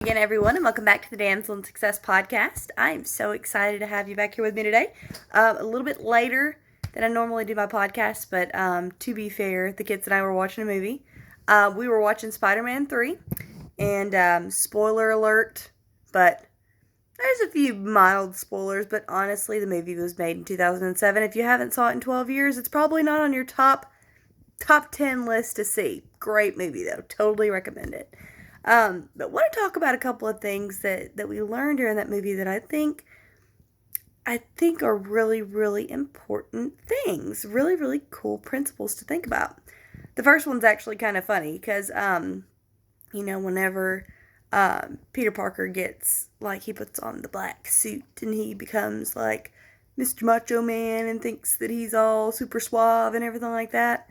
Again, everyone, and welcome back to the Damsel in Success podcast. I am so excited to have you back here with me today. A little bit later than I normally do my podcast, but to be fair, the kids and I were watching a movie. We were watching Spiderman 3, and spoiler alert, but there's a few mild spoilers, but honestly, the movie was made in 2007. If you haven't saw it in 12 years, it's probably not on your top 10 list to see. Great movie, though. Totally recommend it. But want to talk about a couple of things that we learned during that movie that I think are really, really important things. Really, really cool principles to think about. The first one's actually kind of funny because, whenever Peter Parker gets, like, he puts on the black suit and he becomes, like, Mr. Macho Man and thinks that he's all super suave and everything like that.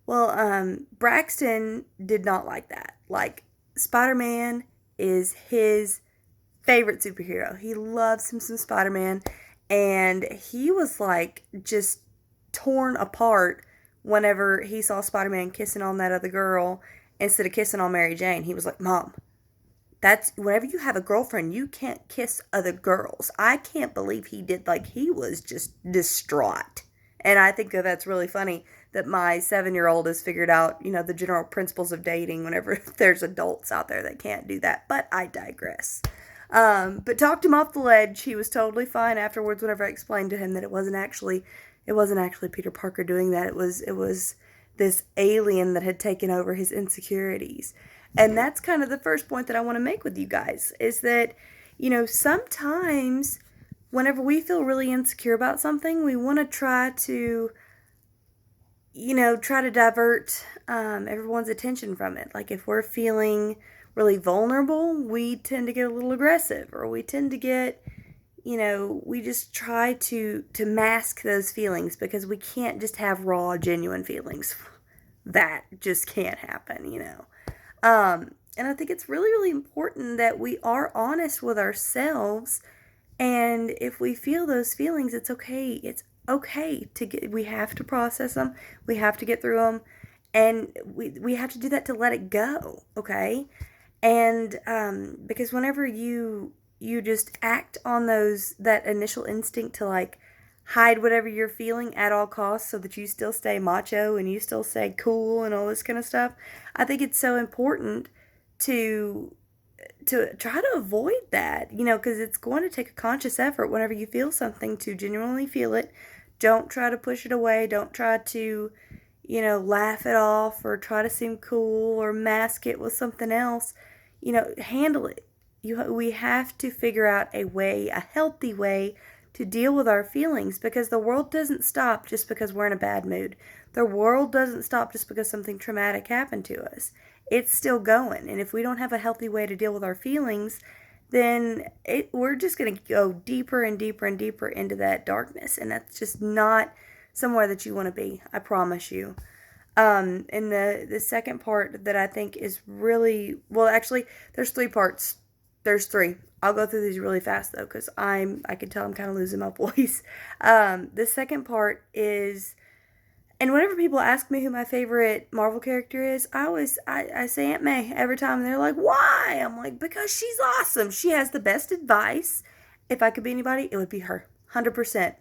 Well, Braxton did not like that. Like, Spider-Man is his favorite superhero. He loves him some Spider-Man, and he was like just torn apart whenever he saw Spider-Man kissing on that other girl instead of kissing on Mary Jane. He was like, "Mom, that's whenever you have a girlfriend, you can't kiss other girls." I can't believe he did. Like, he was just distraught. And I think that that's really funny that my 7-year-old has figured out, the general principles of dating whenever there's adults out there that can't do that. But I digress. But talked him off the ledge. He was totally fine afterwards whenever I explained to him that it wasn't actually Peter Parker doing that. It was this alien that had taken over his insecurities. And that's kind of the first point that I want to make with you guys is that, sometimes whenever we feel really insecure about something, we want to try to divert everyone's attention from it. Like, if we're feeling really vulnerable, we tend to get a little aggressive, or we tend to get, we just try to mask those feelings because we can't just have raw, genuine feelings. That just can't happen. And I think it's really, really important that we are honest with ourselves. And if we feel those feelings, it's okay. It's okay we have to process them. We have to get through them. And we have to do that to let it go. Okay. And, because whenever you just act on that initial instinct to, like, hide whatever you're feeling at all costs so that you still stay macho and you still stay cool and all this kind of stuff, I think it's so important to try to avoid that, because it's going to take a conscious effort whenever you feel something to genuinely feel it. Don't try to push it away. Don't try to, laugh it off or try to seem cool or mask it with something else. Handle it. We have to figure out a healthy way to deal with our feelings, because the world doesn't stop just because we're in a bad mood. The world doesn't stop just because something traumatic happened to us. It's still going. And if we don't have a healthy way to deal with our feelings, then we're just going to go deeper and deeper and deeper into that darkness. And that's just not somewhere that you want to be. I promise you. And the second part that I think is really, well, actually, there's 3 parts. There's 3. I'll go through these really fast, though, because I can tell I'm kind of losing my voice. The second part is, and whenever people ask me who my favorite Marvel character is, I say Aunt May every time, and they're like, "Why?" I'm like, because she's awesome. She has the best advice. If I could be anybody, it would be her, 100%.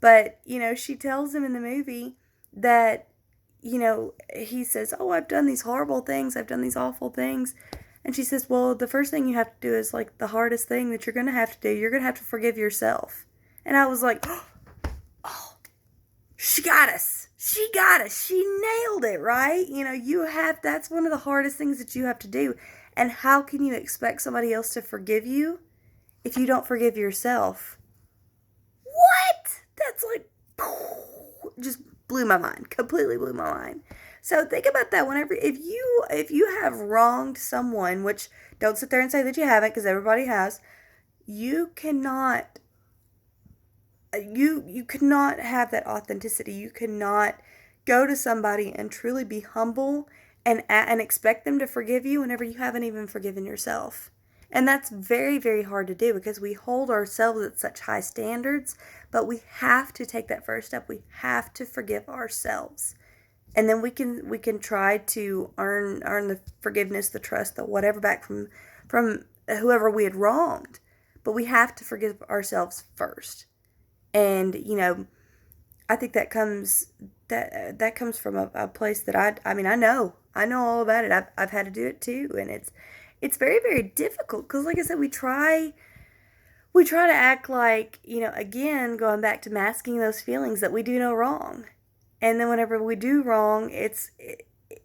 But, she tells him in the movie that, he says, "Oh, I've done these horrible things. I've done these awful things." And she says, "Well, the first thing you have to do is, like, the hardest thing that you're going to have to do. You're going to have to forgive yourself." And I was like, oh, she got us. She got us. She nailed it, right? That's one of the hardest things that you have to do. And how can you expect somebody else to forgive you if you don't forgive yourself? What? That's like, just blew my mind. Completely blew my mind. So think about that whenever, if you have wronged someone, which don't sit there and say that you haven't, because everybody has, you cannot have that authenticity. You cannot go to somebody and truly be humble and expect them to forgive you whenever you haven't even forgiven yourself. And that's very, very hard to do because we hold ourselves at such high standards, but we have to take that first step. We have to forgive ourselves. And then we can try to earn the forgiveness, the trust, the whatever back from whoever we had wronged. But we have to forgive ourselves first. And, I think that comes from a place that I mean, I know all about it. I've had to do it too, and it's very, very difficult because, like I said, we try to act like, again, going back to masking those feelings, that we do no wrong. And then whenever we do wrong,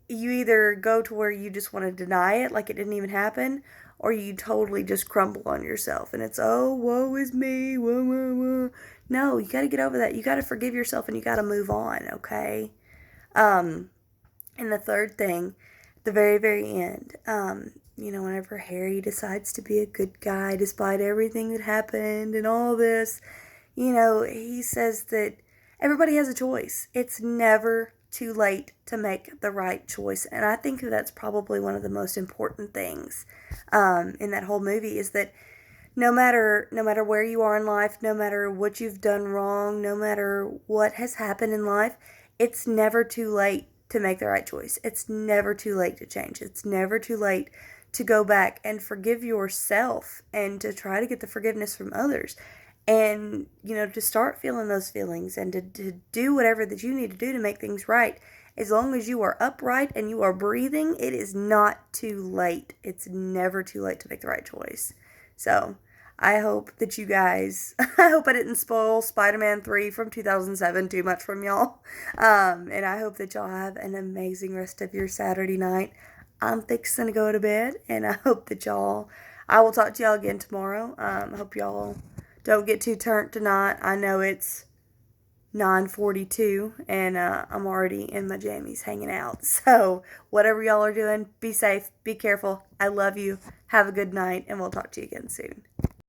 you either go to where you just want to deny it like it didn't even happen, or you totally just crumble on yourself and it's, oh, woe is me, whoa, whoa, whoa. No, you got to get over that. You got to forgive yourself and you got to move on, okay? Um, and the third thing, the very, very end, whenever Harry decides to be a good guy despite everything that happened and all this, he says that everybody has a choice. It's never too late to make the right choice. And I think that's probably one of the most important things in that whole movie is that no matter where you are in life, no matter what you've done wrong, no matter what has happened in life, it's never too late to make the right choice. It's never too late to change. It's never too late to go back and forgive yourself and to try to get the forgiveness from others. And, to start feeling those feelings and to do whatever that you need to do to make things right. As long as you are upright and you are breathing, it is not too late. It's never too late to make the right choice. So, I hope that you guys, I hope I didn't spoil Spider-Man 3 from 2007 too much from y'all. And I hope that y'all have an amazing rest of your Saturday night. I'm fixing to go to bed, and I hope that I will talk to y'all again tomorrow. I hope y'all don't get too turnt tonight. I know it's 9:42, and I'm already in my jammies hanging out. So, whatever y'all are doing, be safe, be careful. I love you. Have a good night, and we'll talk to you again soon.